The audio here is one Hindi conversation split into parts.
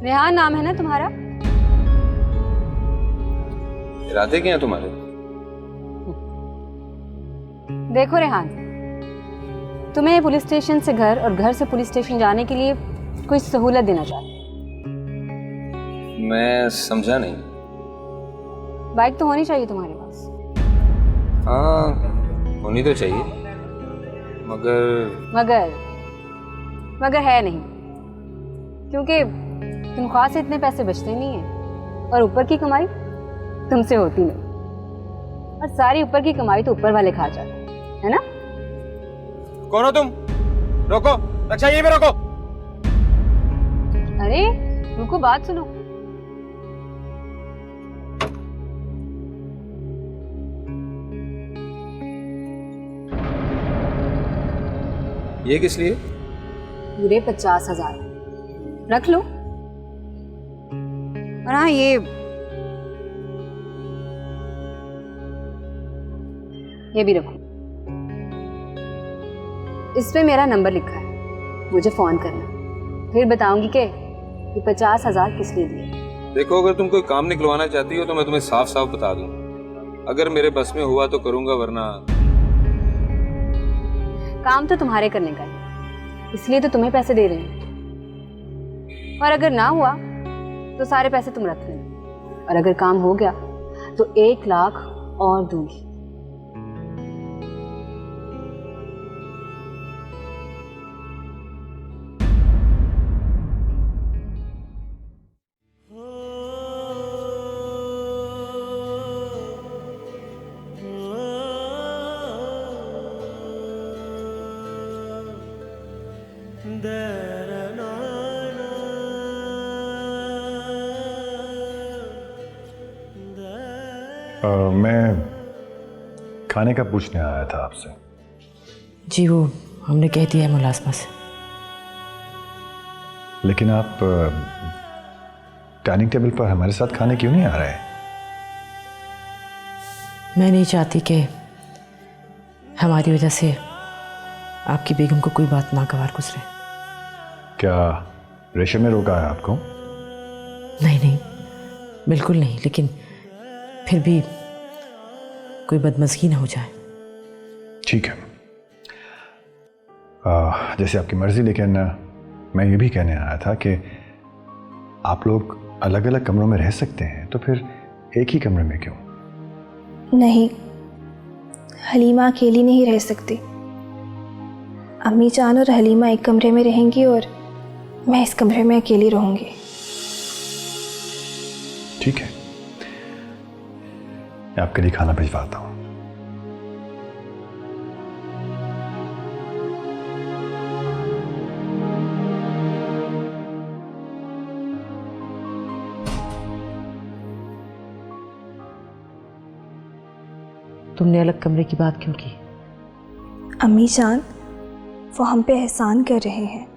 रेहान नाम है ना तुम्हारा? इरादे क्या हैं तुम्हारे? देखो रेहान, तुम्हें पुलिस स्टेशन से घर और घर से पुलिस स्टेशन जाने के लिए कोई सहूलत देना चाहती। मैं समझा नहीं। बाइक तो होनी चाहिए तुम्हारे पास। हाँ होनी तो चाहिए, मगर है नहीं, क्योंकि तनख्वाह से इतने पैसे बचते नहीं हैं और ऊपर की कमाई तुमसे होती नहीं, और सारी ऊपर की कमाई तो ऊपर वाले खा जाते हैं, है ना? कौन हो तुम? रोको, रक्षा यहीं पे रोको। अरे रुको, बात सुनो। ये किस लिए? पूरे 50,000 रख लो। और हाँ, ये भी रखो। इस पे मेरा नंबर लिखा है, मुझे फोन करना, फिर बताऊंगी कि ये 50,000 किस लिए दिए। देखो, अगर तुम कोई काम निकलवाना चाहती हो तो मैं तुम्हें साफ साफ बता दूं, अगर मेरे बस में हुआ तो करूंगा, वरना काम तो तुम्हारे करने का है, इसलिए तो तुम्हें पैसे दे रहे हैं। और अगर ना हुआ तो सारे पैसे तुम रख लेना, और अगर काम हो गया तो 1 लाख और दूंगी। मैं खाने का पूछने आया था आपसे। जी वो हमने कह दिया है मुलाजमा से। लेकिन आप डाइनिंग टेबल पर हमारे साथ खाने क्यों नहीं आ रहे? मैं नहीं चाहती कि हमारी वजह से आपकी बेगम को कोई बात नागवार गुजरे। क्या रेशम ने रोका है आपको? नहीं नहीं, बिल्कुल नहीं, लेकिन फिर भी कोई बदमज़गी ना हो जाए। ठीक है, जैसे आपकी मर्जी, लेकिन मैं ये भी कहने आया था कि आप लोग अलग अलग कमरों में रह सकते हैं, तो फिर एक ही कमरे में क्यों? नहीं, हलीमा अकेली नहीं रह सकती। अम्मी जान और हलीमा एक कमरे में रहेंगी और मैं इस कमरे में अकेली रहूंगी। ठीक है, मैं आपके लिए खाना भिजवाता हूँ। तुमने अलग कमरे की बात क्यों की? अम्मी जान, वो हम पे एहसान कर रहे हैं।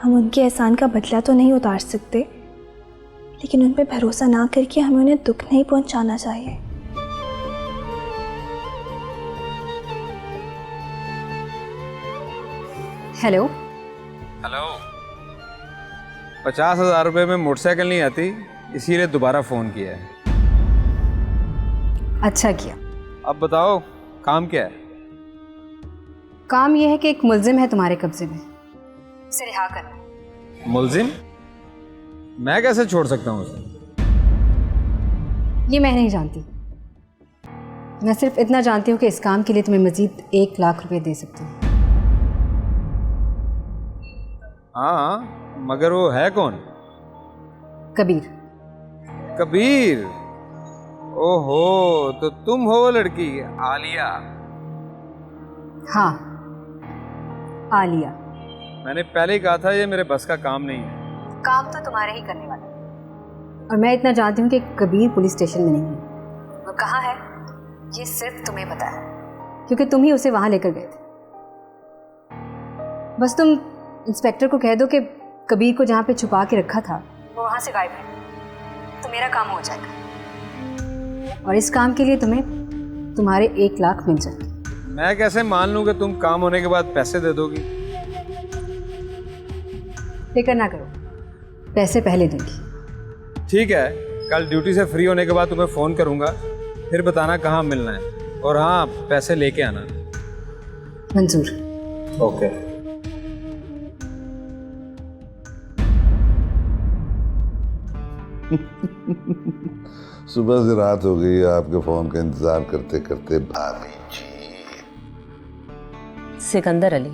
हम उनके एहसान का बदला तो नहीं उतार सकते, लेकिन उन पे भरोसा ना करके हमें उन्हें दुख नहीं पहुंचाना चाहिए। हेलो। 50,000 रुपये में मोटरसाइकिल नहीं आती, इसीलिए दोबारा फ़ोन किया है। अच्छा किया। अब बताओ काम क्या है? काम यह है कि एक मुल्जिम है तुम्हारे कब्जे में, उसे रिहा करना। मुल्जिम? मैं कैसे छोड़ सकता हूँ उसे? ये मैं नहीं जानती, मैं सिर्फ इतना जानती हूँ कि इस काम के लिए तुम्हें मजीद 1 लाख रुपए दे सकती हूँ। हाँ, मगर वो है कौन? कबीर। कबीर? ओहो, तो तुम हो वो लड़की आलिया? हाँ, आलिया। मैंने पहले ही कहा था ये मेरे बस का काम नहीं है। काम तो तुम्हारे ही करने वाला है, और मैं इतना जानती हूँ कि कबीर पुलिस स्टेशन में नहीं है। वो कहाँ है ये सिर्फ तुम्हें पता है, क्योंकि तुम ही उसे वहां लेकर गए थे। बस तुम इंस्पेक्टर को कह दो कि कबीर को जहाँ पे छुपा के रखा था वो वहां से गायब है, तो मेरा काम हो जाएगा। और इस काम के लिए तुम्हें तुम्हारे 1 लाख मिल जाए। मैं कैसे मान लूं कि तुम काम होने के बाद पैसे दे दोगी? फिक्र ना करो, पैसे पहले दूंगी। ठीक है, कल ड्यूटी से फ्री होने के बाद तुम्हें फ़ोन करूँगा, फिर बताना कहाँ मिलना है, और हाँ पैसे लेके आना। मंजूर। ओके। सुबह से रात हो गई आपके फोन का इंतजार करते करते भाभी जी। सिकंदर अली,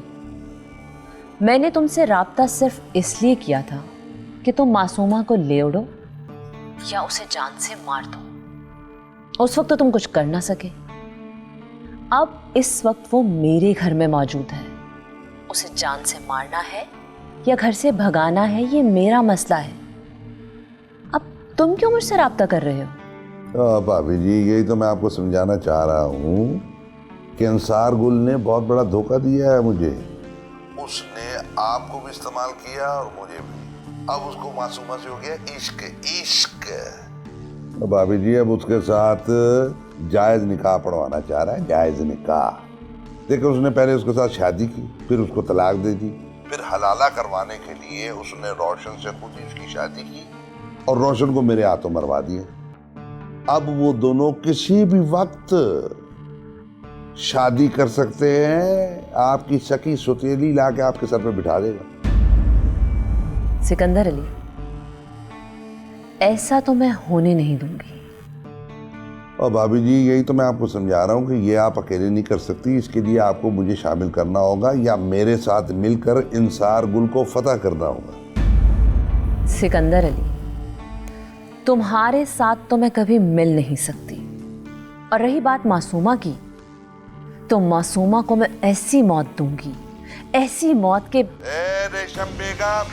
मैंने तुमसे राब्ता सिर्फ इसलिए किया था कि तुम मासूमा को ले उड़ो या उसे जान से मार दो। उस वक्त तो तुम कुछ कर ना सके। अब इस वक्त वो मेरे घर में मौजूद है। उसे जान से मारना है या घर से भगाना है, ये मेरा मसला है। अब तुम क्यों मुझसे राब्ता कर रहे हो? भाभी जी, यही तो मैं आपको समझाना चाह रहा हूँ कि अंसार गुल ने बहुत बड़ा धोखा दिया है मुझे। उसने आपको भी इस्तेमाल किया और मुझे भी। अब उसको मासूमा से हो गया इश्क। इश्क भाभी जी, अब उसके साथ जायज निकाह पढ़वाना चाह रहा है। जायज निकाह। देखो, उसने पहले उसके साथ शादी की, फिर उसको तलाक दे दी, फिर हलाला करवाने के लिए उसने रोशन से खुद ही उसकी शादी की और रोशन को मेरे हाथों मरवा दिया। अब वो दोनों किसी भी वक्त शादी कर सकते हैं। आपकी सकी सुतेली लाके आपके सर पे बिठा देगा। सिकंदर अली, ऐसा तो मैं होने नहीं दूंगी। और भाभी जी, यही तो मैं आपको समझा रहा हूँ कि ये आप अकेले नहीं कर सकती। इसके लिए आपको मुझे शामिल करना होगा या मेरे साथ मिलकर इंसार गुल को फतह करना होगा। सिकंदर अली, तुम्हारे साथ तो मैं कभी मिल नहीं सकती। और रही बात मासूमा की, तो मासूमा को मैं ऐसी मौत दूंगी, ऐसी मौत के। रेशम बेगम,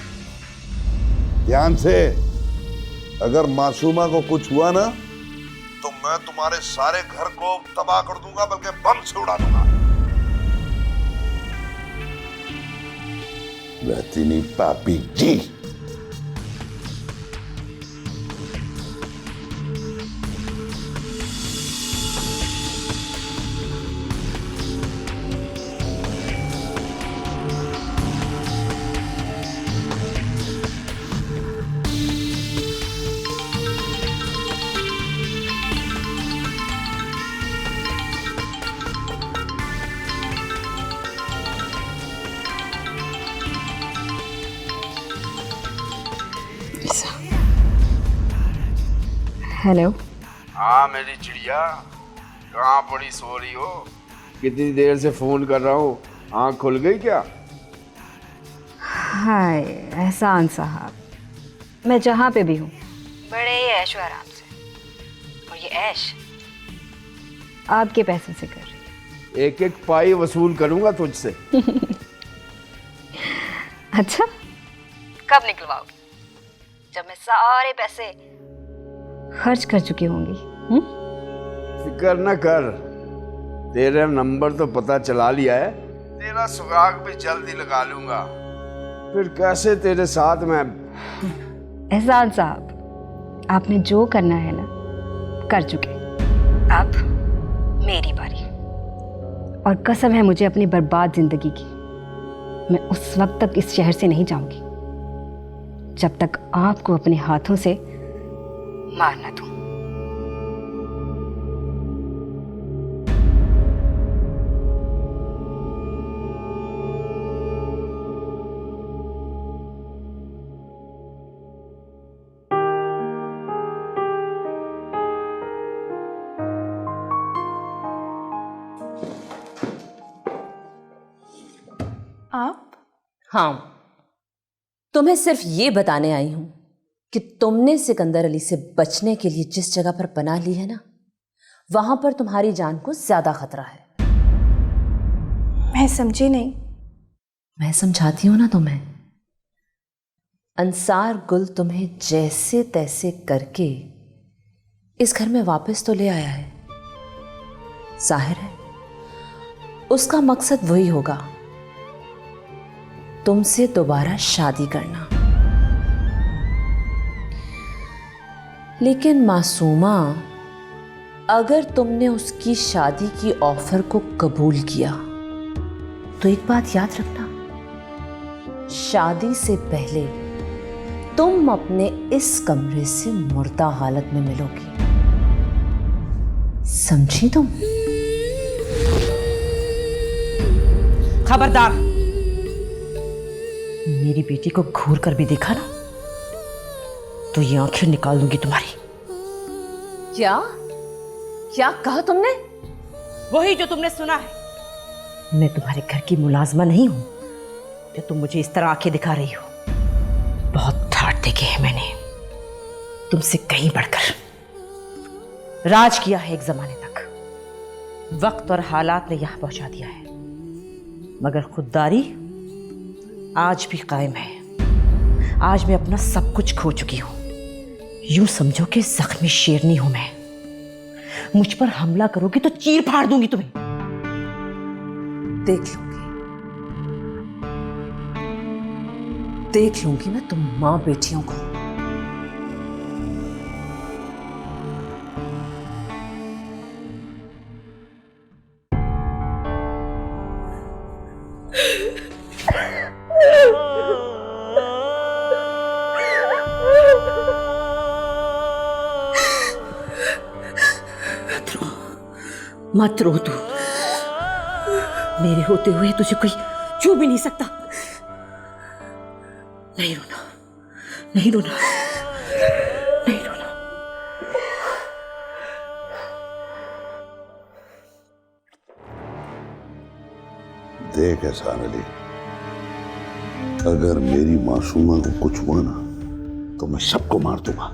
ध्यान से, अगर मासूमा को कुछ हुआ ना तो मैं तुम्हारे सारे घर को तबाह कर दूंगा, बल्कि बम से उड़ा दूंगा। रहती नहीं पापी जी। हेलो। हाँ मेरी चिड़िया, कहाँ पड़ी सो रही हो? कितनी देर से फोन कर रहा हूँ, आँख खुल गई क्या? हाय एहसान साहब, मैं जहाँ पे भी हूँ बड़े ही ऐशो आराम से, और ये ऐश आपके पैसे से कर रही। एक एक पाई वसूल करूँगा तुझसे। अच्छा, कब निकलवाओगे? जब मैं सारे पैसे खर्च कर चुकी होंगी। फिक्र न कर, तेरा नंबर तो पता चला लिया है। तेरा सुराग भी जल्दी लगा लूंगा। फिर कैसे तेरे साथ मैं। एहसान साहब, आपने जो करना है ना कर चुके। अब मेरी बारी, और कसम है मुझे अपनी बर्बाद जिंदगी की, मैं उस वक्त तक इस शहर से नहीं जाऊंगी जब तक आपको अपने हाथों से मार ना दूं। आप? हाँ, तुम्हें सिर्फ ये बताने आई हूं कि तुमने सिकंदर अली से बचने के लिए जिस जगह पर पनाह ली है ना, वहां पर तुम्हारी जान को ज्यादा खतरा है। मैं समझी नहीं। मैं समझाती हूं ना तुम्हें। अंसार गुल तुम्हें जैसे तैसे करके इस घर में वापस तो ले आया है। जाहिर है उसका मकसद वही होगा, तुमसे दोबारा शादी करना। लेकिन मासूमा, अगर तुमने उसकी शादी की ऑफर को कबूल किया तो एक बात याद रखना, शादी से पहले तुम अपने इस कमरे से मुर्दा हालत में मिलोगी, समझी तुम? खबरदार, मेरी बेटी को घूर कर भी देखा ना तो ये आंखें निकाल दूंगी तुम्हारी। क्या क्या कहा तुमने? वही जो तुमने सुना है। मैं तुम्हारे घर की मुलाजमा नहीं हूं जो तुम मुझे इस तरह आंखें दिखा रही हो। बहुत ठाट देखे हैं मैंने, तुमसे कहीं बढ़कर राज किया है एक जमाने तक। वक्त और हालात ने यहां पहुंचा दिया है, मगर खुददारी आज भी कायम है। आज मैं अपना सब कुछ खो चुकी हूं। यूं समझो कि जख्मी शेरनी हूं मैं। मुझ पर हमला करोगी तो चीर फाड़ दूंगी तुम्हें। देख लूंगी ना तुम मां बेटियों को। मत रो तू, मेरे होते हुए तुझे कोई छू भी नहीं सकता। नहीं रोना, नहीं रोना, नहीं रोना। देख एहसान अली, अगर मेरी मासूमा को कुछ हुआ ना तो मैं सबको मार दूंगा।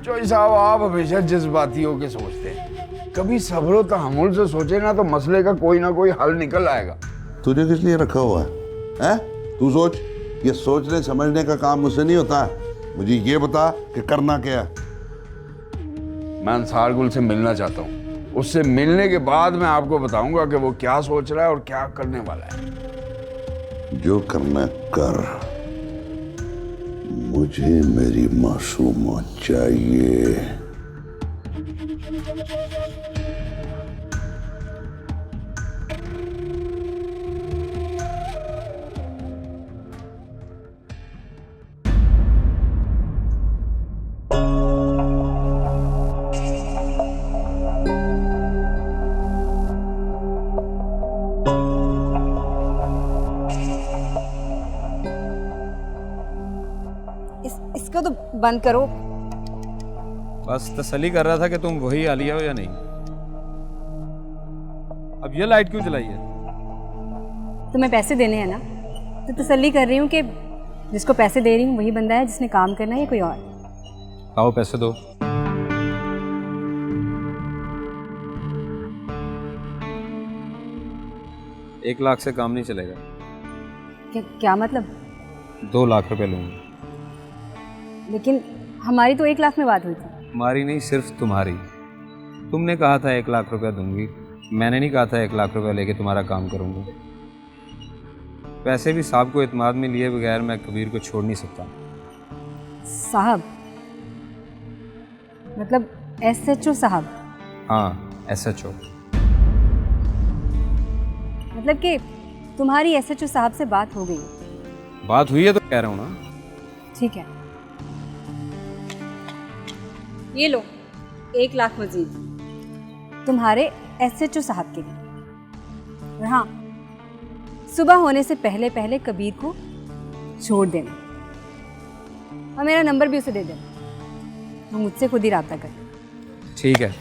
चौधरी साहब, आप हमेशा जज्बाती होकर सोचते हैं। कभी सब्र तहम्मुल से सोचे ना तो मसले का कोई ना कोई हल निकल आएगा। तुझे किस लिए रखा हुआ है, हैं? तू सोच। ये सोचने समझने का काम मुझसे नहीं होता। मुझे ये बता कि करना क्या है। मैं अंसार गुल से मिलना चाहता हूँ। उससे मिलने के बाद मैं आपको बताऊंगा कि वो क्या सोच रहा है और क्या करने वाला है। जो करना कर, मुझे मेरी मासूमा चाहिए। इसको तो बंद करो। बस तसल्ली कर रहा था कि तुम वही आलिया हो या नहीं। अब ये लाइट क्यों जलाई है? तुम्हें पैसे देने हैं ना, तो तसल्ली कर रही हूँ कि जिसको पैसे दे रही हूँ वही बंदा है जिसने काम करना है या कोई और। आओ पैसे दो। एक लाख से काम नहीं चलेगा। क्या मतलब? 2 लाख रुपए लूंगा। लेकिन हमारी तो 1 लाख में बात हुई थी। हमारी नहीं, सिर्फ तुम्हारी। तुमने कहा था 1 लाख रुपया दूंगी, मैंने नहीं कहा था 1 लाख रुपया लेके तुम्हारा काम करूंगा। पैसे भी साहब को इत्मीनान में लिए बगैर मैं कबीर को छोड़ नहीं सकता। साहब मतलब SHO साहब? हाँ, SHO। मतलब कि तुम्हारी SHO साहब से बात हो गई? बात हुई है तो कह रहा हूँ ना। ठीक है, ये लो 1 लाख मजीद तुम्हारे SHO साहब के लिए। और हाँ, सुबह होने से पहले पहले कबीर को छोड़ देना और मेरा नंबर भी उसे दे देना, वो मुझसे खुद ही राब्ता करे। ठीक है।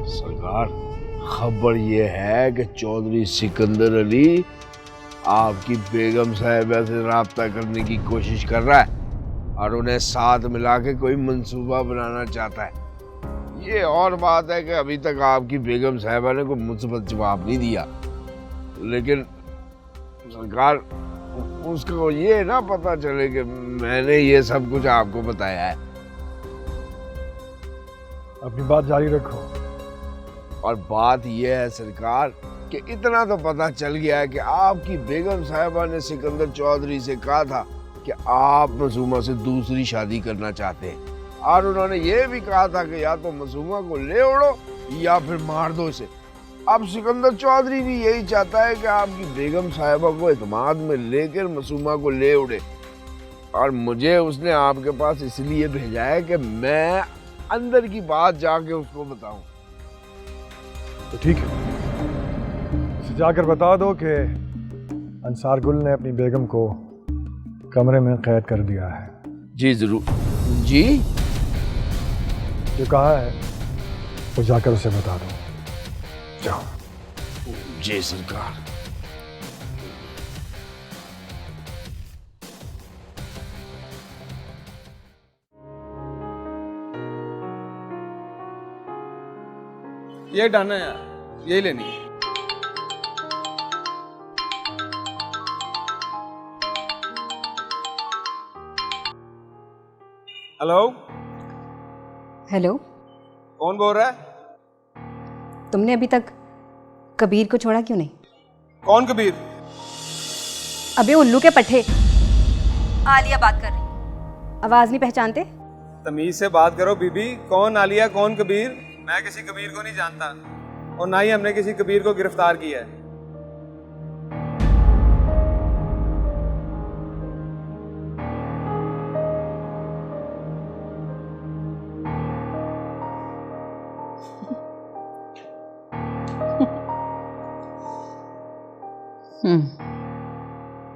सरकार, खबर ये है कि चौधरी सिकंदर अली आपकी बेगम साहिबा से राब्ता करने की कोशिश कर रहा है और उन्हें साथ मिला के कोई मंसूबा बनाना चाहता है। ये और बात है कि अभी तक आपकी बेगम साहिबा ने कोई मुस्बत जवाब नहीं दिया, लेकिन सरकार उसको ये ना पता चले कि मैंने ये सब कुछ आपको बताया है। अपनी बात जारी रखो। और बात यह है सरकार कि इतना तो पता चल गया है कि आपकी बेगम साहिबा ने सिकंदर चौधरी से कहा था कि आप मासूमा से दूसरी शादी करना चाहते हैं, और उन्होंने ये भी कहा था कि या तो मासूमा को ले उड़ो या फिर मार दो इसे। अब सिकंदर चौधरी भी यही चाहता है कि आपकी बेगम साहिबा को एतमाद में लेकर मासूमा को ले उड़े, और मुझे उसने आपके पास इसलिए भेजा है कि मैं अंदर की बात जाके उसको बताऊं। तो ठीक है, उसे जाकर बता दो कि अंसार गुल ने अपनी बेगम को कमरे में कैद कर दिया है। जी जरूर जी। जो कहा है वो जाकर उसे बता दो। जाओ। जी सरकार। ये डन है यार, यही लेनी है। हेलो, हेलो, कौन बोल रहा है? तुमने अभी तक कबीर को छोड़ा क्यों नहीं? कौन कबीर? अबे उल्लू के पट्टे। आलिया बात कर रही। आवाज नहीं पहचानते? तमीज से बात करो बीबी। कौन आलिया, कौन कबीर? मैं किसी कबीर को नहीं जानता, और ना ही हमने किसी कबीर को गिरफ्तार किया है।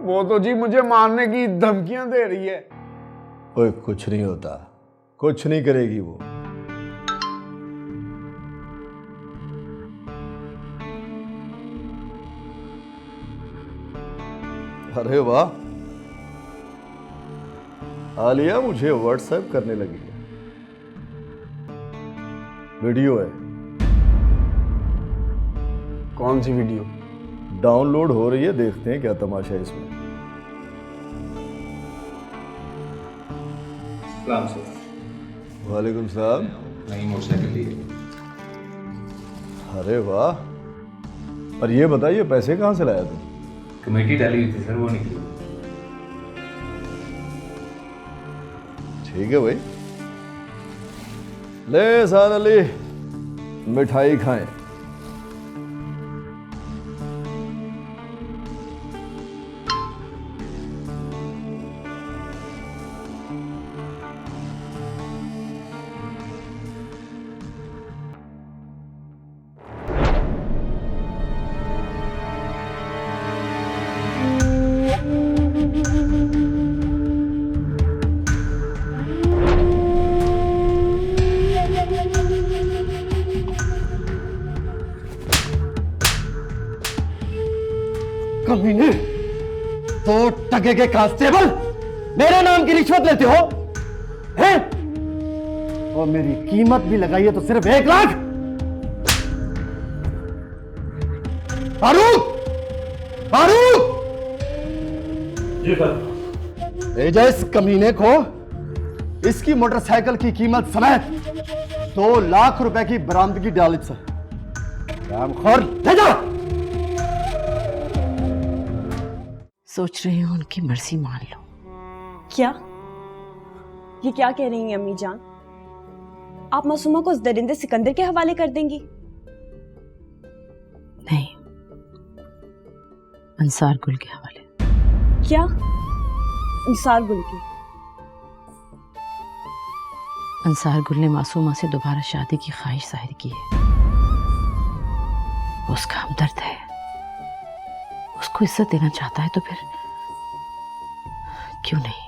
वो तो जी मुझे मारने की धमकियां दे रही है। ओए कुछ नहीं होता, कुछ नहीं करेगी वो। अरे वाह, आलिया मुझे व्हाट्सएप करने लगी है। वीडियो है। कौन सी वीडियो? डाउनलोड हो रही है, देखते हैं क्या तमाशा है इसमें। वालेकुम सलाम। नई मोटरसाइकिल ली है। अरे वाह, और ये बताइए पैसे कहाँ से लाया तुम? कमेटी डाली हुई थी सर, वो निकली। ठीक है भाई, ले सार अली मिठाई खाएं। कमीने, तो टके के कांस्टेबल मेरे नाम की रिश्वत लेते हो हैं? और मेरी कीमत भी लगाई है तो सिर्फ 1 लाख। फारूक, फारूक, जी सर। भेजा इस कमीने को इसकी मोटरसाइकिल की कीमत समेत 2 लाख रुपए की बरामदगी डाली सर। रामखोर, ले जा। सोच रही हूँ उनकी मर्जी मान लो। क्या? ये क्या कह रही हैं अम्मी जान? आप मासूमा को उस दरिंदे सिकंदर के हवाले कर देंगी? नहीं, अंसार गुल के हवाले। क्या? अंसार गुल की? अंसार गुल ने मासूमा से दोबारा शादी की ख्वाहिश जाहिर की है। उसका हमदर्द है, उसको इज्जत देना चाहता है, तो फिर क्यों नहीं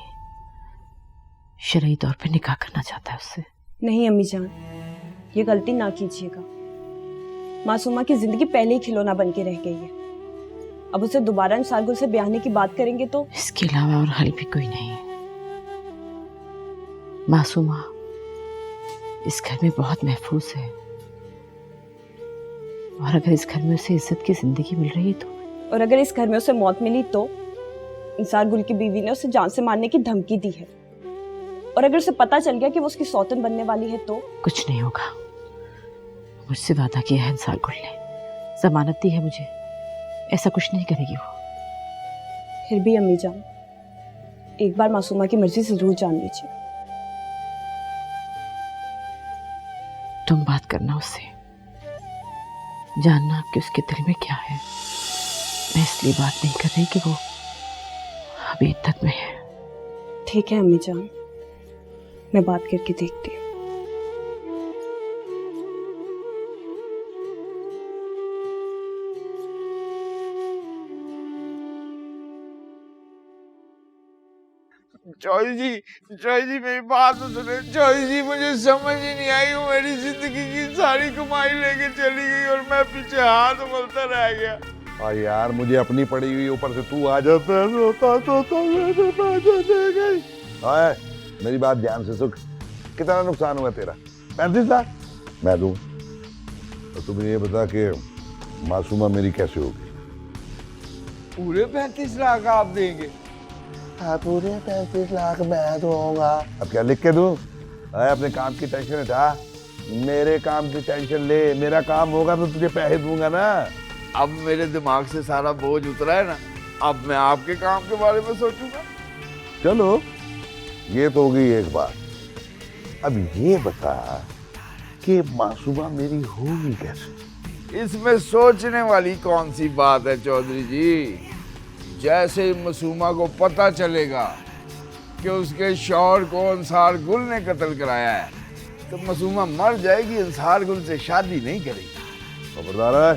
शरई तौर पे निकाह करना चाहता है उससे। नहीं अम्मी जान, ये गलती ना कीजिएगा। मासूमा की जिंदगी पहले ही खिलौना बन के रह गई है। अब उसे दोबारा अंसार गुल से ब्याहने की बात करेंगे तो? इसके अलावा और हल भी कोई नहीं। मासूमा इस घर में बहुत महफूज है, और अगर इस घर में उसे इज्जत की जिंदगी मिल रही है तो, और अगर इस घर में उसे मौत मिली तो? अंसार गुल की बीवी ने उसे जान से मारने की धमकी दी है, और अगर उसे पता चल गया कि वो उसकी सौतन बनने वाली है तो? कुछ नहीं होगा। मुझसे वादा किया है अंसार गुल ने, जमानत दी है मुझे, ऐसा कुछ नहीं करेगी वो। फिर भी अम्मी जान, एक बार मासूमा की मर्जी से जरूर जान लीजिए। तुम बात करना उससे, जानना कि उसके दिल में क्या है। मैं इसलिए बात नहीं कर रही कि वो अभी इद्दत में है। ठीक है अम्मी जान, मैं बात करके देखती हूँ। चौधरी जी मेरी बात तो सुने। चौधरी जी मुझे समझ ही नहीं आई, वो मेरी जिंदगी की सारी कमाई लेके चली गई और मैं पीछे हाथ मलता रह गया। और यार मुझे अपनी पड़ी हुई, ऊपर से तू आ जाता है, रोता ओए, मेरी बात ध्यान से सुन। कितना नुकसान हुआ तेरा? 35 लाख मैं दूं। तो तुम ये बता कि मासूमा मेरी कैसे होगी? पूरे 35 लाख आप देंगे? हाँ, पूरे 35 लाख मैं दूंगा। अब क्या लिख के दूं? अपने काम की टेंशन हटा, मेरे काम की टेंशन ले। मेरा काम होगा तो तुझे पैसे दूंगा ना। अब मेरे दिमाग से सारा बोझ उतरा है ना, अब मैं आपके काम के बारे में सोचूंगा। चलो ये तो होगी एक बात। अब ये बता कि मासूमा मेरी होगी कैसे? इसमें सोचने वाली कौन सी बात है चौधरी जी? जैसे ही मासूमा को पता चलेगा कि उसके शौहर को अंसार गुल ने कत्ल कराया है तो मासूमा मर जाएगी, अंसार गुल से शादी नहीं करेगी। खबरदार है,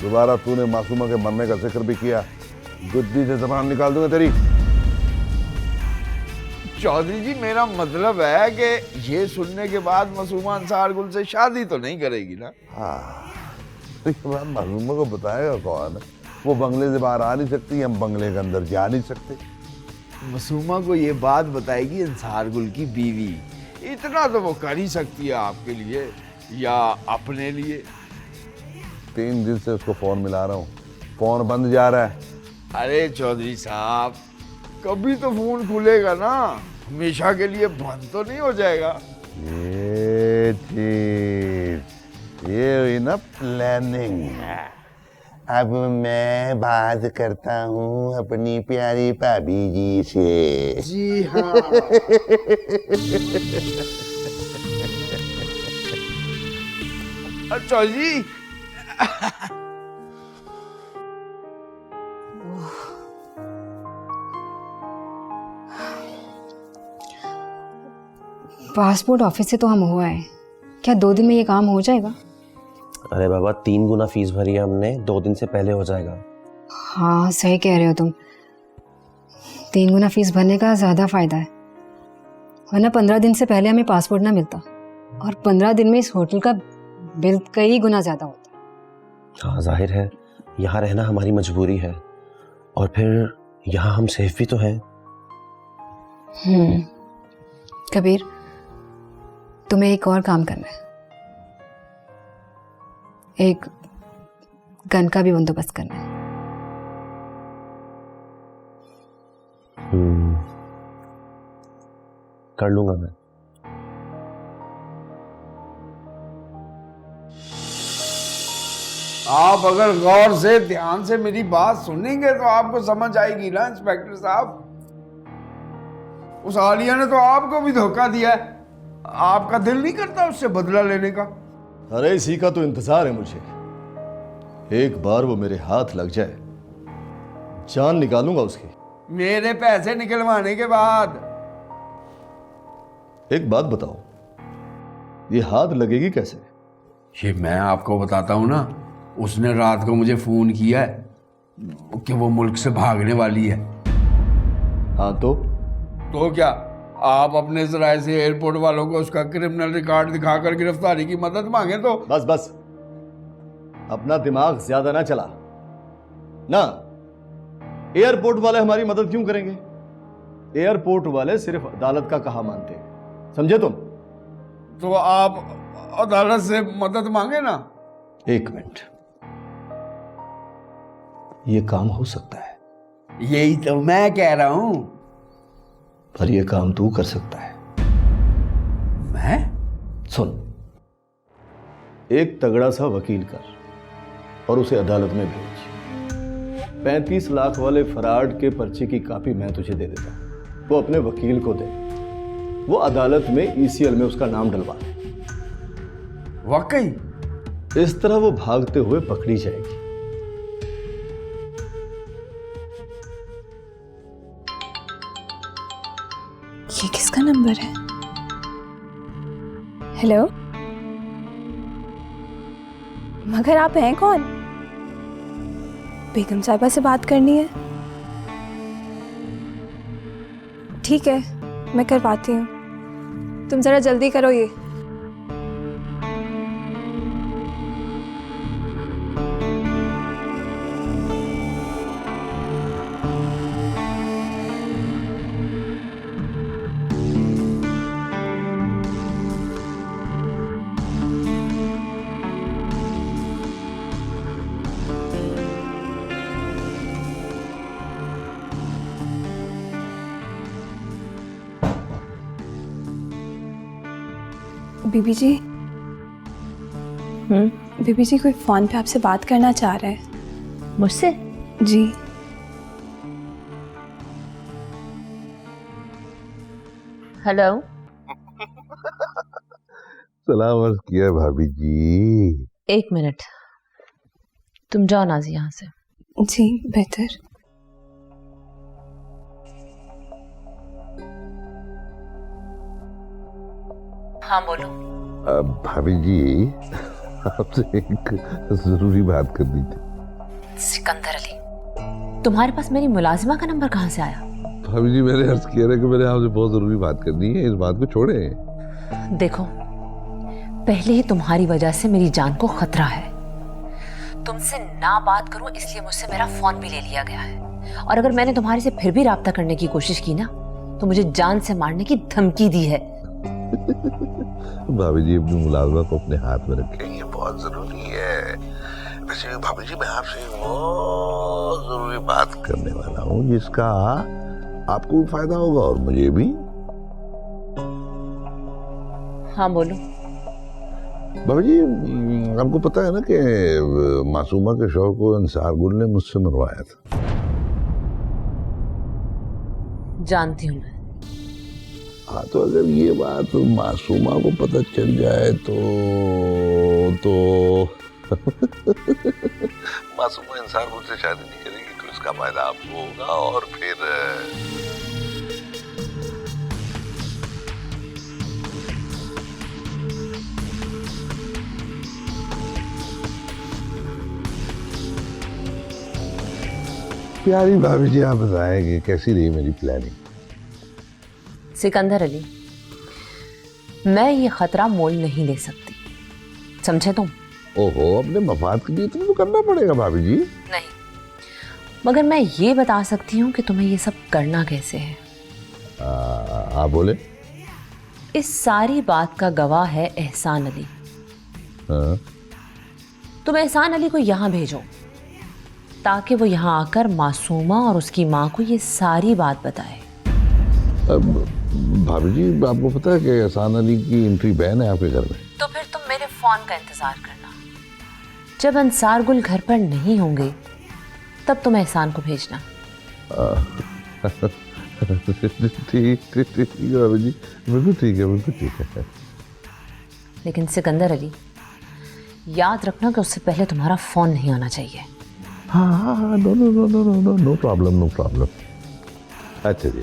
दोबारा तूने मासूमा के मरने का जिक्र भी किया, गुद्दी से जबान निकाल दूंगा तेरी। चौधरी जी मेरा मतलब है कि ये सुनने के बाद मासूमा अंसार गुल से शादी तो नहीं करेगी ना? हाँ, तो ये बात मासूमा को बताएगा कौन? वो बंगले से बाहर आ नहीं सकती, हम बंगले के अंदर जा नहीं सकते। मासूमा को ये बात बताएगी अंसार गुल की बीवी। इतना तो वो कर ही सकती है आपके लिए या अपने लिए। 3 दिन से उसको फोन मिला रहा हूँ, फोन बंद जा रहा है। अरे चौधरी साहब, कभी तो फोन खुलेगा ना, हमेशा के लिए बंद तो नहीं हो जाएगा। ये चीज, ये हुई ना प्लानिंग। अब मैं बात करता हूँ अपनी प्यारी भाभी जी से। जी हाँ। अच्छा जी। पासपोर्ट ऑफिस से तो हम हुआ है, क्या 2 दिन में ये काम हो जाएगा? अरे बाबा 3 गुना फीस भरी है हमने, 2 दिन से पहले हो जाएगा। हाँ सही कह रहे हो तुम, 3 गुना फीस भरने का ज़्यादा फ़ायदा है, वरना 15 दिन से पहले हमें पासपोर्ट ना मिलता और 15 दिन में इस होटल का बिल कई गुना ज़्यादा होता। हाँ जाहिर है, यहाँ रहना हमारी मजबूरी है और फिर यहाँ हम सेफ भी तो हैं। कबीर, तुम्हें एक और काम करना है, एक गन का भी बंदोबस्त करना है। कर लूंगा मैं। आप अगर गौर से ध्यान से मेरी बात सुनेंगे तो आपको समझ आएगी ना इंस्पेक्टर साहब। उस आलिया ने तो आपको भी धोखा दिया है, आपका दिल नहीं करता उससे बदला लेने का? अरे इसी का तो इंतजार है मुझे, एक बार वो मेरे हाथ लग जाए जान निकालूंगा उसकी। मेरे पैसे निकलवाने के बाद। एक बात बताओ, ये हाथ लगेगी कैसे? ये मैं आपको बताता हूं ना, उसने रात को मुझे फोन किया है कि वो मुल्क से भागने वाली है। हाँ तो क्या आप अपने जराये से एयरपोर्ट वालों को उसका क्रिमिनल रिकॉर्ड दिखाकर गिरफ्तारी की मदद मांगे तो? बस बस, अपना दिमाग ज्यादा ना चला ना। एयरपोर्ट वाले हमारी मदद क्यों करेंगे? एयरपोर्ट वाले सिर्फ अदालत का कहा मानते हैं, समझे तुम? तो आप अदालत से मदद मांगे ना। 1 मिनट, ये काम हो सकता है। यही तो मैं कह रहा हूं। पर ये काम तू कर सकता है। मैं? सुन, एक तगड़ा सा वकील कर और उसे अदालत में भेज। 35 लाख वाले फराड के पर्चे की कॉपी मैं तुझे दे देता हूं। वो अपने वकील को दे, वो अदालत में ECL में उसका नाम डलवा दे। वाकई इस तरह वो भागते हुए पकड़ी जाएगी। ये किसका नंबर है? हेलो, मगर आप हैं कौन? बेगम साहिबा से बात करनी है? ठीक है, मैं करवाती हूँ, तुम जरा जल्दी करो ये। बीबी जी, बीबी जी कोई फोन पे आपसे बात करना चाह रहा है। मुझसे? जी। हेलो। सलाम अर्ज किया भाभी जी। 1 मिनट, तुम जाओ नाजी यहाँ से। जी बेहतर। हाँ बोलो। भाभी जी, आपसे एक जरूरी बात करनी थी। सिकंदर अली, तुम्हारे पास मेरी मुलाजिमा का नंबर कहाँ से आया? भाभी जी, मैंने अर्ज किया कि मैंने आपसे बहुत जरूरी बात करनी है, इस बात को छोड़े। देखो, पहले ही तुम्हारी वजह से मेरी जान को खतरा है। तुमसे ना बात करूं इसलिए मुझसे मेरा फोन भी ले लिया गया है, और अगर मैंने तुम्हारे से फिर भी राब्ता करने की कोशिश की ना तो मुझे जान से मारने की धमकी दी है। भाभी जी, अपनी मुलाजमा को अपने हाथ में रखें, ये बहुत जरूरी है। वैसे भाभी जी, मैं आपसे बहुत जरूरी बात करने वाला हूँ जिसका आपको भी फायदा होगा और मुझे भी। हाँ बोलो। भाभी जी, आपको पता है ना कि मासूमा के शौहर को अंसार गुल ने मुझसे मरवाया था। जानती हूँ मैं। हाँ, तो अगर ये बात मासूमा को पता चल जाए तो मासूमा इंसान मुझसे शादी नहीं करेगी, तो इसका फायदा आपको होगा। और फिर प्यारी भाभी जी, आप बताएंगे कैसी रही मेरी प्लानिंग? सिकंदर अली, मैं ये खतरा मोल नहीं ले सकती, समझे तुम? ओहो, अपने मफाद के लिए तो करना पड़ेगा भाभी जी। नहीं, मगर मैं ये बता सकती हूँ कि तुम्हें ये सब करना कैसे है। आप बोले। इस सारी बात का गवाह है एहसान अली। हाँ? तुम एहसान अली को यहाँ भेजो ताकि वो यहाँ आकर मासूमा और उसकी माँ को ये सारी बात बताए। भाभी जी, आपको पता है कि एहसान अली की एंट्री बैन है आपके घर में? तो फिर तुम मेरे फोन का इंतजार करना। जब अंसार गुल घर पर नहीं होंगे तब तुम एहसान को भेजना। ठीक है भाभी जी, बिल्कुल ठीक है, बिल्कुल ठीक है। लेकिन सिकंदर अली, याद रखना कि उससे पहले तुम्हारा फोन नहीं आना चाहिए। हाँ, नो प्रॉब्लम। अच्छा जी।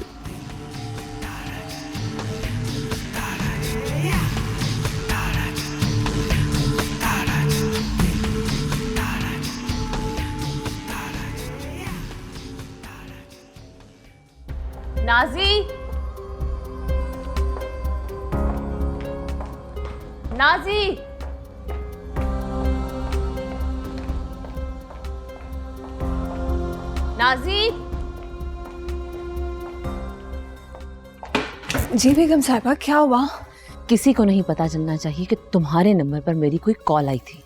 नाजी, नाजी, नाजी। जी बेगम साहिबा, क्या हुआ? किसी को नहीं पता चलना चाहिए कि तुम्हारे नंबर पर मेरी कोई कॉल आई थी।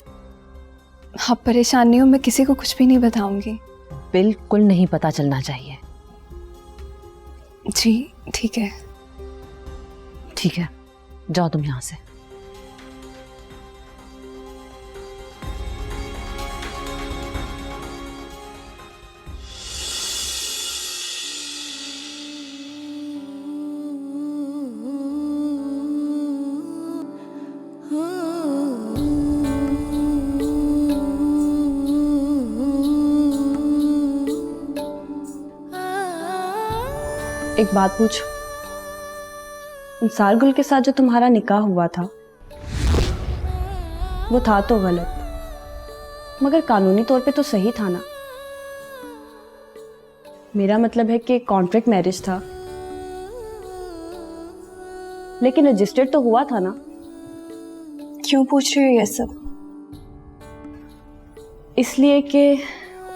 आप परेशान नहीं हो, मैं किसी को कुछ भी नहीं बताऊंगी। बिल्कुल नहीं पता चलना चाहिए। जी ठीक है। ठीक है, जाओ तुम यहां से। एक बात पूछो, इंसार गुल के साथ जो तुम्हारा निकाह हुआ था वो था तो गलत, मगर कानूनी तौर पे तो सही था ना। मेरा मतलब है कि कॉन्ट्रैक्ट मैरिज था, लेकिन रजिस्टर्ड तो हुआ था ना। क्यों पूछ रही हो ये सब? इसलिए कि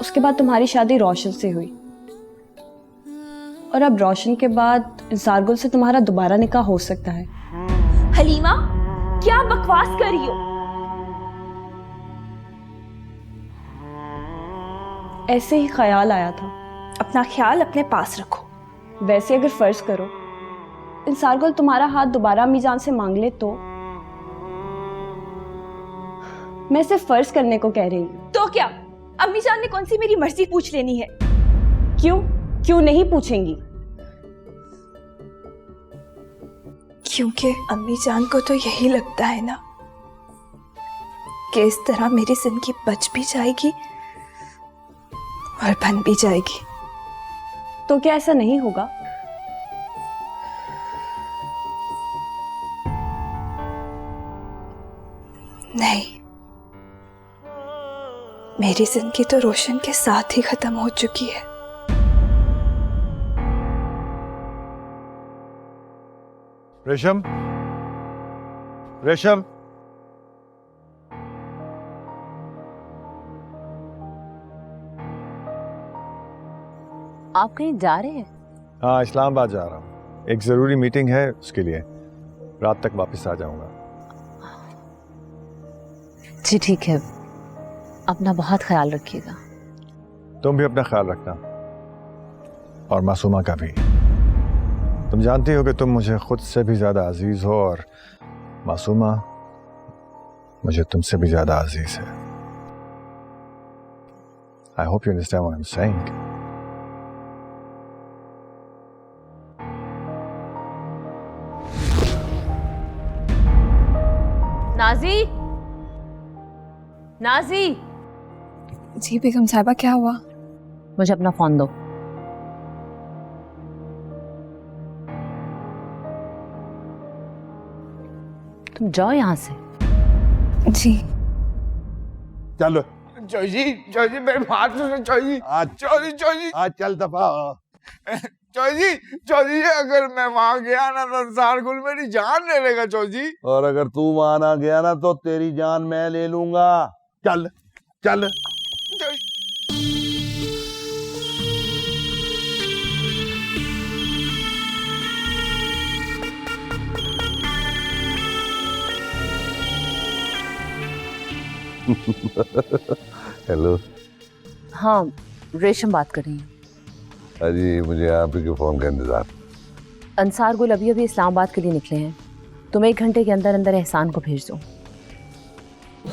उसके बाद तुम्हारी शादी रोशन से हुई, और अब रोशन के बाद इंसार गुल से तुम्हारा दोबारा निकाह हो सकता है। हलीमा, क्या बकवास कर रही हो? ऐसे ही ख्याल आया था। अपना ख्याल अपने पास रखो। वैसे अगर फर्ज करो इंसार गुल तुम्हारा हाथ दोबारा अम्मी जान से मांग ले तो? मैं सिर्फ फर्ज करने को कह रही हूँ। तो क्या अम्मी जान ने कौन सी मेरी मर्जी पूछ लेनी है? क्यों नहीं पूछेंगी? क्योंकि अम्मी जान को तो यही लगता है ना कि इस तरह मेरी जिंदगी बच भी जाएगी और बन भी जाएगी। तो क्या ऐसा नहीं होगा? नहीं, मेरी जिंदगी तो रोशन के साथ ही खत्म हो चुकी है। रेशम, रेशम, आप कहीं जा रहे हैं? हाँ, इस्लामाबाद जा रहा हूँ। एक ज़रूरी मीटिंग है, उसके लिए रात तक वापस आ जाऊँगा। जी ठीक है, अपना बहुत ख्याल रखिएगा। तुम भी अपना ख्याल रखना, और मासूमा का भी। तुम जानती हो कि तुम मुझे खुद से भी ज़्यादा अजीज़ हो, और मासूमा मुझे तुमसे भी ज़्यादा अजीज़ है। I hope you understand what I'm saying. नाजी, नाजी। जी बेगम साहिबा, क्या हुआ? मुझे अपना फोन दो। तुम जाओ यहाँ से। जी। चलो चौजी मेरे बात सुनो चौजी। चौजी आज चल दफा। चौजी अगर मैं वहां गया ना तो इंसार गुल मेरी जान ले लेगा चौजी। और अगर तू वहां ना गया ना तो तेरी जान मैं ले लूंगा। चल चल। हेलो। हाँ, रेशम बात कर रही हूँ। अजी मुझे आप ही के फोन का इंतजार। अंसार गुल अभी अभी इस्लामाबाद के लिए निकले हैं। तुम 1 घंटे के अंदर अंदर एहसान को भेज दो।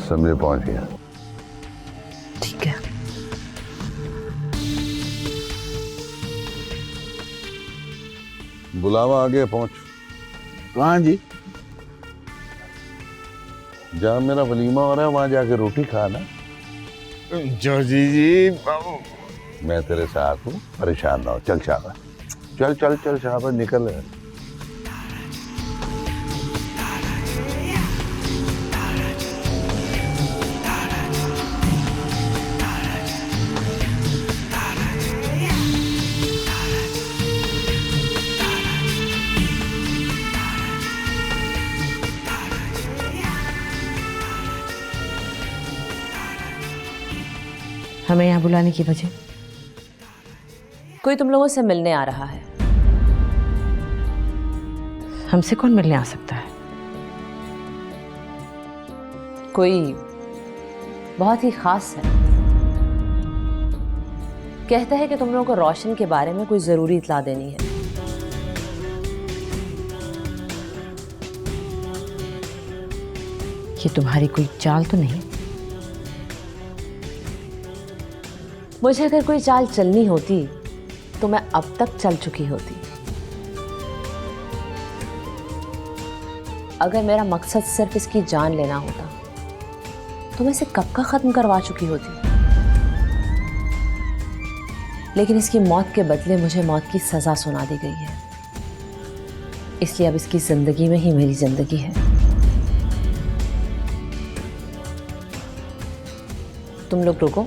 समझे, पहुंच गया। ठीक है। बुलावा आगे पहुंच। कहाँ जी? जहाँ मेरा वलीमा हो रहा है वहां जाके रोटी खाना। चौजी जी मैं तेरे साथ हूँ, परेशान ना हो। चल शाबाश, चल चल चल शाबाश, निकल। हमें यहाँ बुलाने की वजह? कोई तुम लोगों से मिलने आ रहा है। हमसे कौन मिलने आ सकता है? कोई बहुत ही खास है। कहता है कि तुम लोगों को रोशन के बारे में कोई जरूरी इत्तला देनी है। ये तुम्हारी कोई चाल तो नहीं? मुझे अगर कोई चाल चलनी होती तो मैं अब तक चल चुकी होती। अगर मेरा मकसद सिर्फ इसकी जान लेना होता तो मैं इसे कब का खत्म करवा चुकी होती। लेकिन इसकी मौत के बदले मुझे मौत की सजा सुना दी गई है। इसलिए अब इसकी जिंदगी में ही मेरी जिंदगी है। तुम लोग रुको,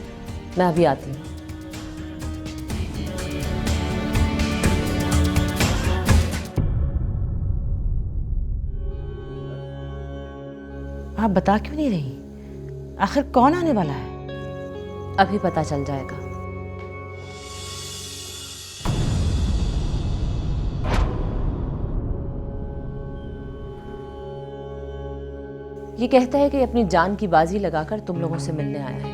मैं अभी आती हूँ। आप बता क्यों नहीं रही? आखिर कौन आने वाला है? अभी पता चल जाएगा। ये कहता है कि अपनी जान की बाजी लगाकर तुम लोगों से मिलने आया है।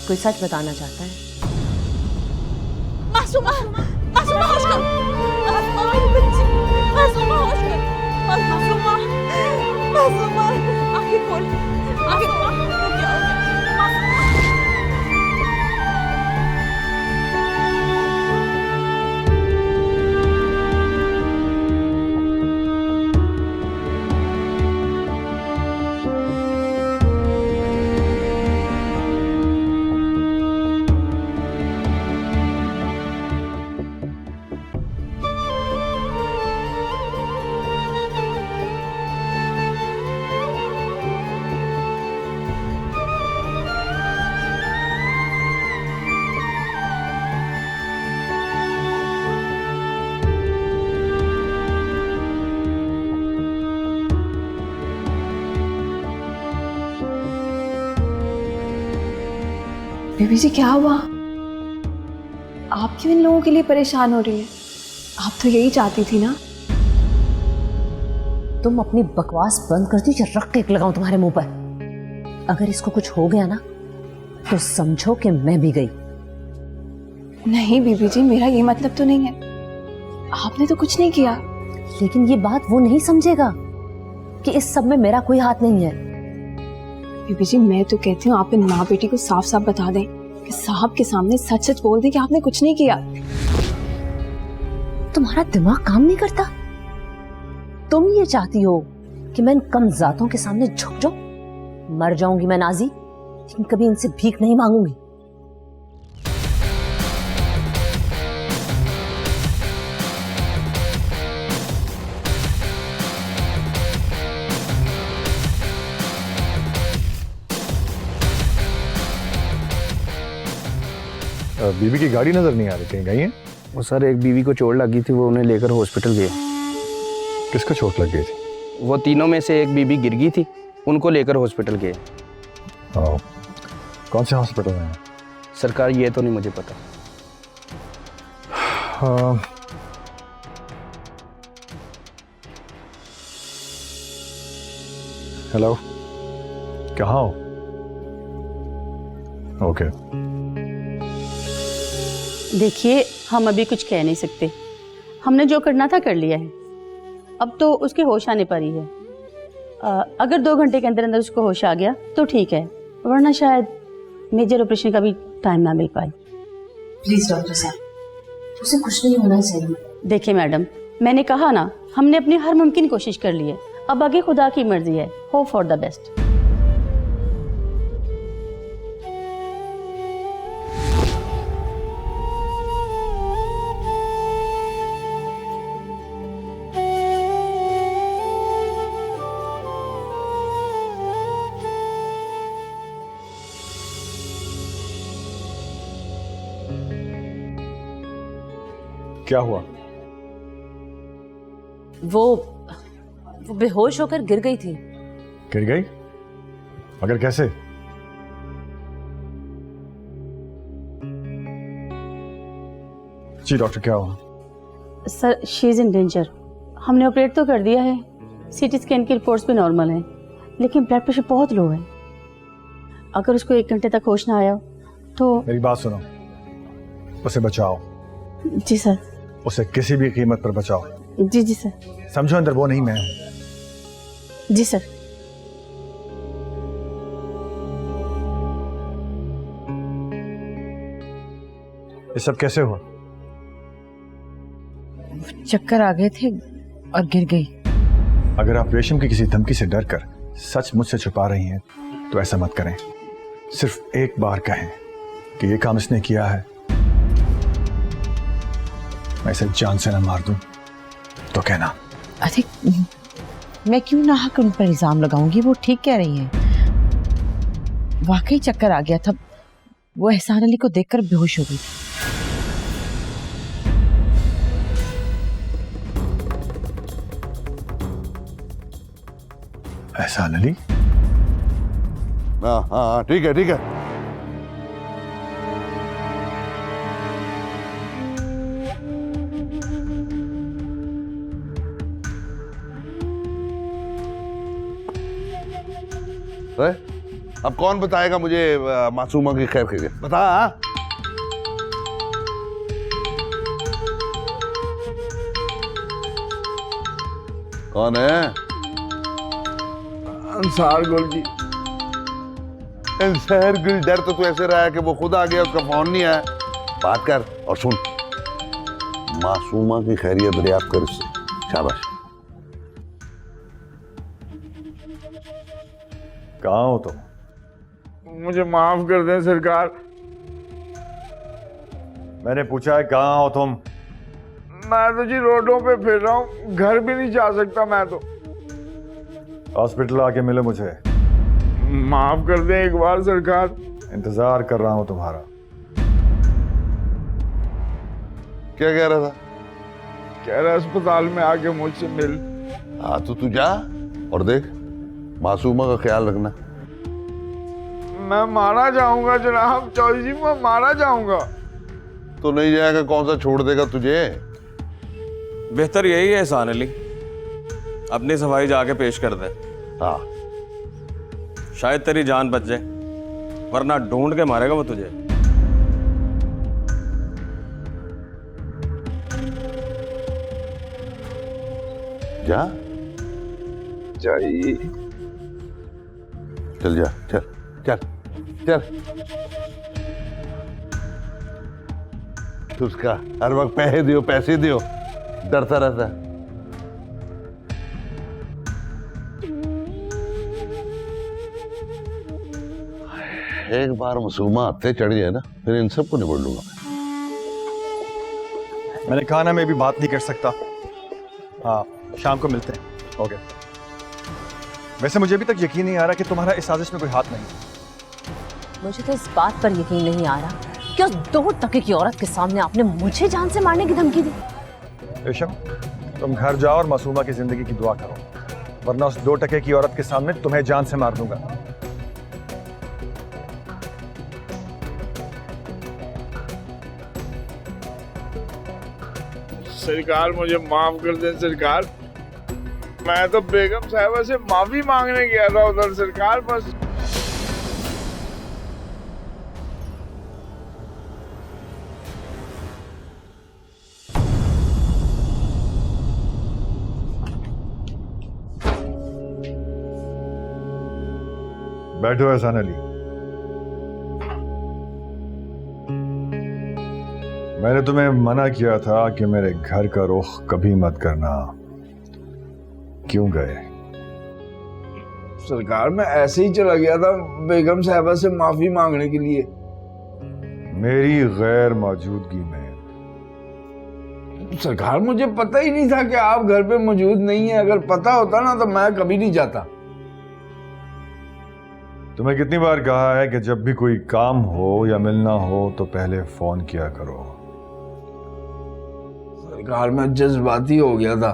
कोई सच बताना चाहता है? मासूमा, मासूमा होश कर, मासूमा मेरी बच्ची, मासूमा होश कर, मासूमा, मासूमा, आंखें खोल, आंखें खोल, क्या हो गया? बीबी जी क्या हुआ? आप क्यों इन लोगों के लिए परेशान हो रही हैं? आप तो यही चाहती थी ना? तुम अपनी बकवास बंद कर दी या रख के लगाऊं तुम्हारे मुंह पर? अगर इसको कुछ हो गया ना तो समझो कि मैं भी गई। नहीं बीबी जी, मेरा ये मतलब तो नहीं है। आपने तो कुछ नहीं किया। लेकिन ये बात वो नहीं समझेगा कि इस सब में मेरा कोई हाथ नहीं है। बीबी जी मैं तो कहती हूँ आप इन माँ बेटी को साफ साफ बता दें कि साहब के सामने सच सच बोल दें कि आपने कुछ नहीं किया। तुम्हारा दिमाग काम नहीं करता? तुम ये चाहती हो कि मैं इन कम जातों के सामने झुक जाऊं? मर जाऊंगी मैं नाजी, लेकिन कभी इनसे भीख नहीं मांगूंगी। बीबी की गाड़ी नजर नहीं आ रही, कहीं गई है? वो सर एक बीवी को चोट लगी थी, वो उन्हें लेकर हॉस्पिटल गए। किसको चोट लग गई थी? वो तीनों में से एक बीवी गिर गई थी, उनको लेकर हॉस्पिटल गए। कौन से हॉस्पिटल में? सरकार ये तो नहीं मुझे पता। हेलो, कहाँ हो? ओके। देखिए हम अभी कुछ कह नहीं सकते, हमने जो करना था कर लिया है। अब तो उसके होश आने पर ही है। अगर 2 घंटे के अंदर अंदर उसको होश आ गया तो ठीक है, वरना शायद मेजर ऑपरेशन का भी टाइम ना मिल पाए। प्लीज डॉक्टर साहब, उसे कुछ नहीं होना चाहिए। देखिए मैडम, मैंने कहा ना, हमने अपनी हर मुमकिन कोशिश कर ली है। अब आगे खुदा की मर्जी है। Hope for the best. क्या हुआ? वो बेहोश होकर गिर गई थी। गिर गई? मगर कैसे? जी डॉक्टर, क्या हुआ? Sir she is in danger. हमने ऑपरेट तो कर दिया है, सीटी स्कैन की रिपोर्ट्स भी नॉर्मल हैं, लेकिन ब्लड प्रेशर बहुत लो है। अगर उसको 1 घंटे तक होश ना आया तो। मेरी बात सुनो, उसे बचाओ। जी सर। उसे किसी भी कीमत पर बचाओ। जी जी सर। समझो, अंदर वो नहीं, मैं। जी सर। ये सब कैसे हुआ? चक्कर आ गए थे और गिर गई। अगर आप रेशम की किसी धमकी से डर कर सच मुझसे छुपा रही हैं तो ऐसा मत करें। सिर्फ एक बार कहें कि ये काम इसने किया है मैं इसे जान से न मार दूं तो कहना। अरे मैं क्यों नाहक उन पर इल्जाम लगाऊंगी, वो ठीक कह रही हैं। वाकई चक्कर आ गया था, वो एहसान अली को देखकर बेहोश हो गई थी। एहसान अली? हाँ हाँ ठीक है ठीक है। अब कौन बताएगा मुझे मासूमा की खैर खैरियत? बता। कौन है? अंसार गुल जी। अंसार गुल, डर तो तू ऐसे रहा है कि वो खुद आ गया, उसका फोन नहीं आया। बात कर और सुन, मासूमा की खैरियत दरियाफ्त कर उससे। शाबाश। कहाँ हो तुम? मुझे माफ कर दें सरकार। मैंने पूछा है कहाँ हो तुम? मैं तो जी रोडों पे फिर रहा हूँ, घर भी नहीं जा सकता मैं तो। हॉस्पिटल आके मिलो मुझे। माफ कर दें एक बार सरकार। इंतजार कर रहा हूँ तुम्हारा। क्या कह रहा था? कह रहा अस्पताल में आके मुझसे मिल। हाँ तो तू जा और देख, मासूमा का ख्याल रखना। मैं मारा जाऊंगा जनाब चौधरी जी, मैं मारा जाऊंगा। तो नहीं जाएगा, कौन सा छोड़ देगा तुझे? बेहतर यही है एहसान अली, अपनी सफाई जाके पेश कर दे। हाँ शायद तेरी जान बच जाए, वरना ढूंढ के मारेगा वो तुझे। जा चाहिए। चल जा, चल चल चल। तो उसका हर वक्त पैसे दियो पैसे दियो डरता रहता है। एक बार मासूमा हत्थे चढ़ जाए ना, फिर इन सबको निबड़ लूंगा। मैंने कहा ना मैं भी बात नहीं कर सकता। हाँ शाम को मिलते हैं। ओके। वैसे मुझे अभी तक यकीन नहीं आ रहा कि तुम्हारा इस साजिश में कोई हाथ नहीं। मुझे तो इस बात पर यकीन नहीं आ रहा कि उस 2 टके की औरत के सामने आपने मुझे जान से मारने की धमकी दी। रेशम, तुम घर जाओ और मासूमा की जिंदगी की दुआ करो, वरना उस 2 टके की औरत के सामने तुम्हें जान से मार दूंगा। सरकार मुझे माफ कर दें सरकार। मैं तो बेगम साहिबा से माफी मांगने गया था उधर सरकार। बस बैठो एहसान अली। मैंने तुम्हें मना किया था कि मेरे घर का रुख कभी मत करना, क्यों गए? सरकार मैं ऐसे ही चला गया था बेगम साहिबा से माफी मांगने के लिए। मेरी गैर मौजूदगी में? सरकार मुझे पता ही नहीं था कि आप घर पे मौजूद नहीं है। अगर पता होता ना तो मैं कभी नहीं जाता। तुम्हें कितनी बार कहा है कि जब भी कोई काम हो या मिलना हो तो पहले फोन किया करो। सरकार मैं जज्बाती हो गया था,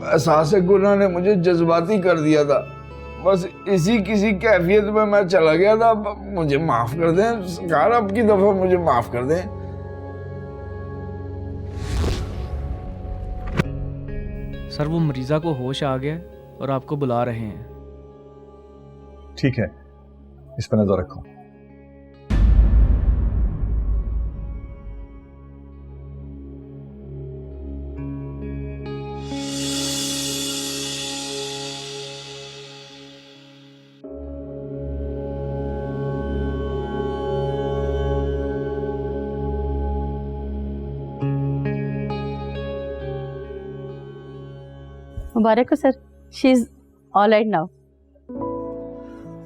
एहसास गुनाह ने मुझे जज्बाती कर दिया था। बस इसी किसी कैफियत में मैं चला गया था। मुझे माफ कर दें सरकार, अब की दफा मुझे माफ कर दें। सर वो मरीजा को होश आ गया और आपको बुला रहे हैं। ठीक है, इस पर नजर रखो। मुबारक हो sir, she is all right now.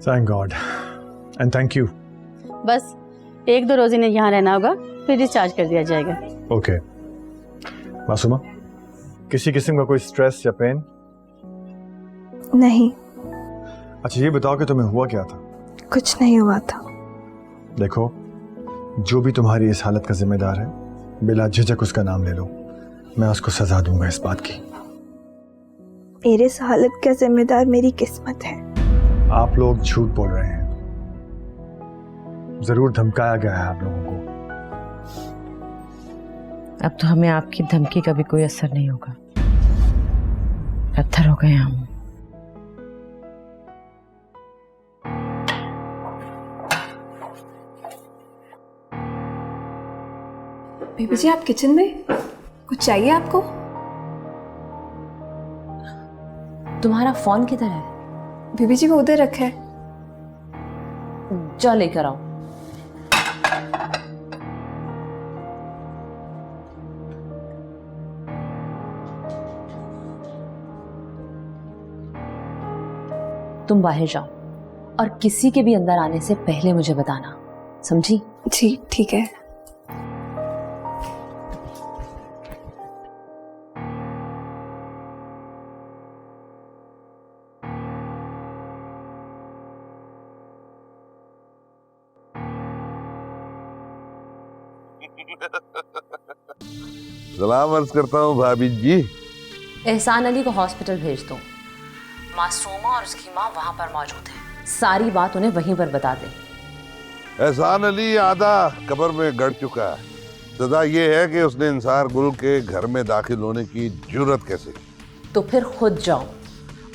Thank God and thank you. बस 1-2 रोज इन्हें यहाँ रहना होगा, फिर डिस्चार्ज कर दिया जाएगा। ओके, मासूमा, किसी किस्म का कोई स्ट्रेस या पेन? नहीं, अच्छा ये बताओ कि तुम्हें हुआ क्या था? कुछ नहीं हुआ था। देखो, जो भी तुम्हारी इस हालत का जिम्मेदार है, बिला झिझक उसका नाम ले लो। मैं उसको सजा दूंगा इस बात की। मेरे इस हालत का जिम्मेदार मेरी किस्मत है। आप लोग झूठ बोल रहे हैं। जरूर धमकाया गया है आप लोगों को। अब तो हमें आपकी धमकी का भी कोई असर नहीं होगा। पत्थर हो गए हम। बेबी जी, आप किचन में? कुछ चाहिए आपको? तुम्हारा फोन किधर है? बेबी जी, वो उधर रखा है। जाओ लेकर आओ। तुम बाहर जाओ और किसी के भी अंदर आने से पहले मुझे बताना, समझी? जी ठीक है। सलाम अर्ज करता हूँ भाभी जी। एहसान अली को हॉस्पिटल भेज दो। मासूमा और उसकी माँ वहां पर मौजूद है। सारी बात उन्हें वहीं पर बता दे। एहसान अली आधा कब्र में गड़ चुका है। सजा ये है कि उसने इंसार गुल के घर में दाखिल होने की जुर्रत कैसे की? तो फिर खुद जाओ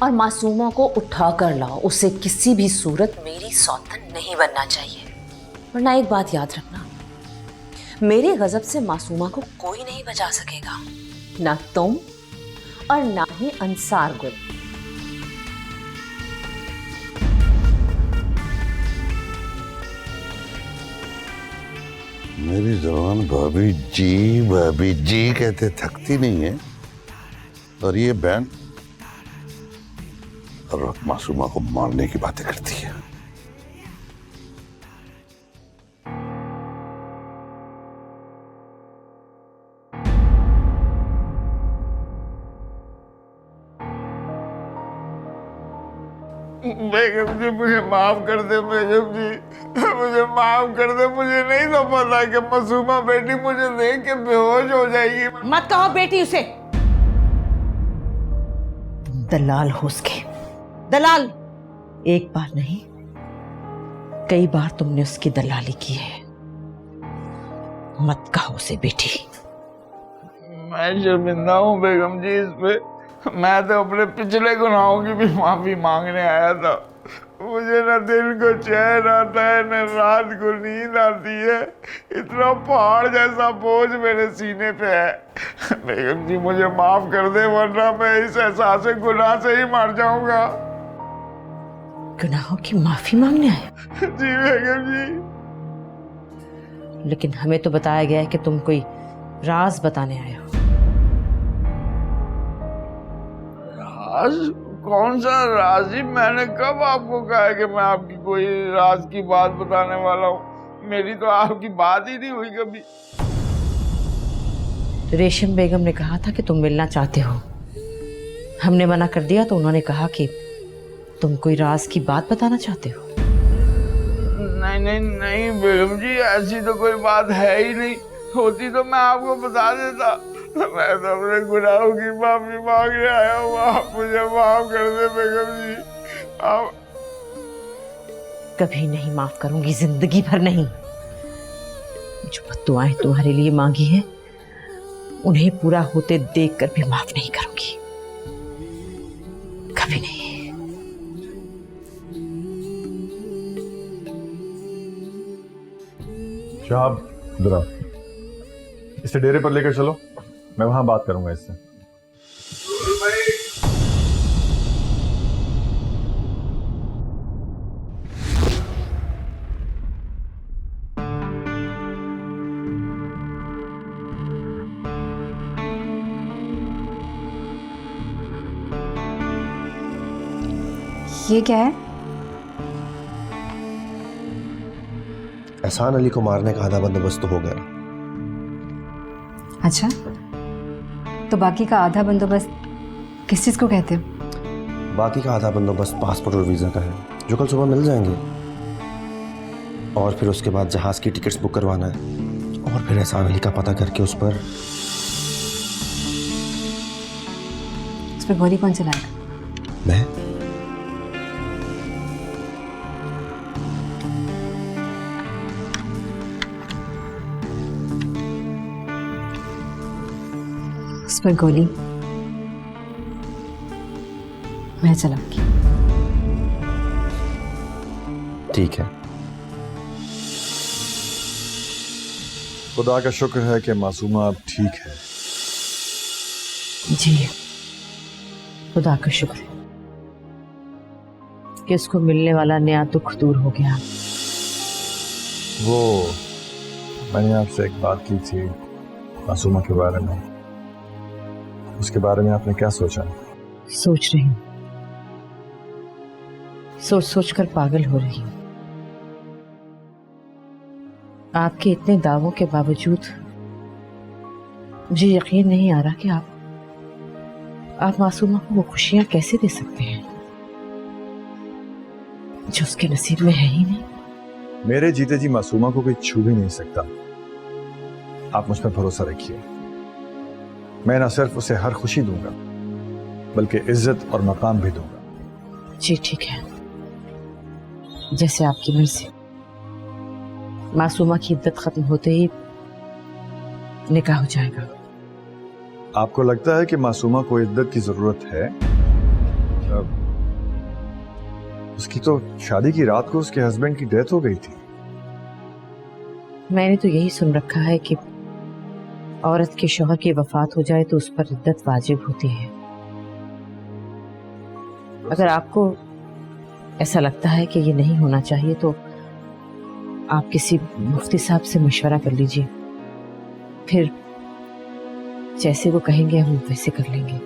और मासूमा को उठा कर लाओ। उसे किसी भी सूरत मेरी सौतन नहीं बनना चाहिए। वरना एक बात याद रखना, मेरे गजब से मासूमा को कोई नहीं बचा सकेगा, ना तुम और ना ही अंसार गुल। मेरी जबान भाभी जी कहते थकती नहीं है, और ये बहन हर वक्त मासूमा को मारने की बातें करती है। बेगम जी मुझे माफ कर दे, बेगम जी मुझे माफ कर दे। मुझे नहीं तो पता कि मासूमा बेटी मुझे देख के बेहोश हो जाएगी। मत कहो बेटी उसे। दलाल हो उसके, दलाल। एक बार नहीं, कई बार तुमने उसकी दलाली की है। मत कहो उसे बेटी। मैं शर्मिंदा हूँ बेगम जी इस पे। मैं तो अपने पिछले गुनाहों की भी माफी मांगने आया था। मुझे न दिन को चैन आता है, न रात को नींद आती है। इतना पहाड़ जैसा बोझ मेरे सीने पे है। बेगम जी मुझे माफ कर दे, वरना मैं इस एहसास गुनाह से ही मर जाऊंगा। गुनाहों की माफी मांगने आए? जी बेगम जी। लेकिन हमें तो बताया गया है कि तुम कोई राज बताने आए हो। राज? कौन सा राज जी? मैंने कब आपको कहा है कि मैं आपकी कोई राज की बात बताने वाला हूँ? मेरी तो आपकी बात ही नहीं हुई कभी। रेशम बेगम ने कहा था कि तुम मिलना चाहते हो। हमने मना कर दिया तो उन्होंने कहा कि तुम कोई राज की बात बताना चाहते हो। नहीं नहीं नहीं बेगम जी, ऐसी तो कोई बात है ही नहीं। होती तो मैं आपको बता देता। मैं तो अपने गुनाहों की माफी मांगने आया हूँ। आप मुझे माफ कर दे बेगम जी। आप कभी नहीं माफ करूंगी, जिंदगी भर नहीं। जो बद्दुआएं तुम्हारे लिए मांगी हैं, उन्हें पूरा होते देखकर भी माफ नहीं करूंगी, कभी नहीं। शाहब, जरा इसे डेरे पर लेकर चलो, मैं वहां बात करूंगा इससे। ये क्या है? एहसान अली को मारने का आधा बंदोबस्त तो हो गया। अच्छा, तो बाकी का आधा बंदोबस्त किस चीज़ को कहते हो? बाकी का आधा बंदोबस्त पासपोर्ट और वीज़ा का है, जो कल सुबह मिल जाएंगे। और फिर उसके बाद जहाज़ की टिकट्स बुक करवाना है, और फिर एहसान अली का पता करके उस पर गोली कौन चलाएगा? मैं। उस पर गोली मैं चलाऊंगी। ठीक है। खुदा का शुक्र है कि मासूमा अब ठीक है। जी खुदा का शुक्र है कि उसको मिलने वाला नया दुख दूर हो गया। वो मैंने आपसे एक बात की थी मासूमा के बारे में, उसके बारे में आपने क्या सोचा? सोच रही हूँ, सोच सोच कर पागल हो रही हूँ। आपके इतने दावों के बावजूद मुझे यकीन नहीं आ रहा कि आप मासूमा को वो खुशियां कैसे दे सकते हैं जो उसके नसीब में है ही नहीं। मेरे जीते जी मासूमा को कोई छू भी नहीं सकता। आप मुझ पर भरोसा रखिए, मैं न सिर्फ उसे हर खुशी दूंगा बल्कि इज्जत और मकाम भी दूंगा। जी ठीक है, जैसे आपकी मर्जी। मासूमा की इद्दत खत्म होते ही निकाह हो जाएगा। आपको लगता है कि मासूमा को इद्दत की जरूरत है? उसकी तो शादी की रात को उसके हस्बैंड की डेथ हो गई थी। मैंने तो यही सुन रखा है कि औरत के शौहर की वफात हो जाए तो उस पर इद्दत वाजिब होती है। अगर आपको ऐसा लगता है कि ये नहीं होना चाहिए तो आप किसी मुफ्ती साहब से मशवरा कर लीजिए, फिर जैसे वो कहेंगे हम वैसे कर लेंगे।